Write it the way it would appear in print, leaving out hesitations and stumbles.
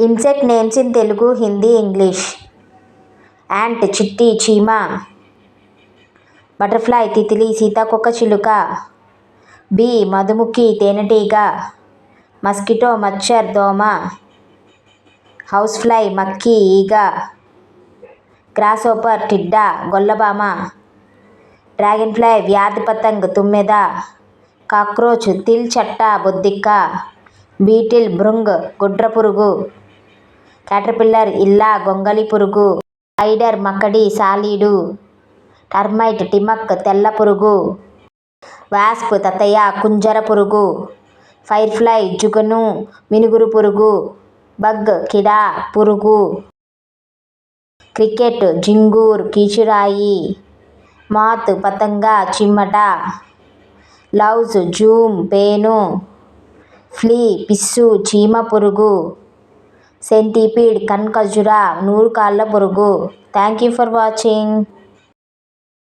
Insect names in Telugu, Hindi, English. Ant చిట్టి చీమ. Butterfly Titli సీతాకోకచిలుక. బీ మధుమక్ఖి తేనెటీగ. మస్కిటో మచ్చర్ దోమ. హౌస్ ఫ్లై మక్ఖి ఈగ. గ్రాస్హోపర్ టిడ్డ గొల్లభామ. డ్రాగన్ ఫ్లై వ్యాధి పతంగ్ తుమ్మెద. కాక్రోచ్ తిల్ చట్ట బొద్దింక. బీటిల్ భృంగ్ గుడ్రపురుగు. క్యాటర్పిల్లర్ ఇల్ల గొంగళి పురుగు. స్పైడర్ మకడి సాలీడు. టర్మైట్ టిమక్ తెల్ల పురుగు. వాస్ప్ తతయ కుంజర పురుగు. ఫైర్ ఫ్లై జుగును మినుగురు పురుగు. బగ్ కిడ పురుగు. క్రికెట్ జింగూర్ కీచురాయి. మాత్ పతంగ చిమ్మట. లౌజ్ జూమ్ పేను. ఫ్లీ పిస్సు చీమ పురుగు. సెంటిపీడ్ కన్ఖజుర నూరు కాళ్ళ పురుగు. Thank you for watching.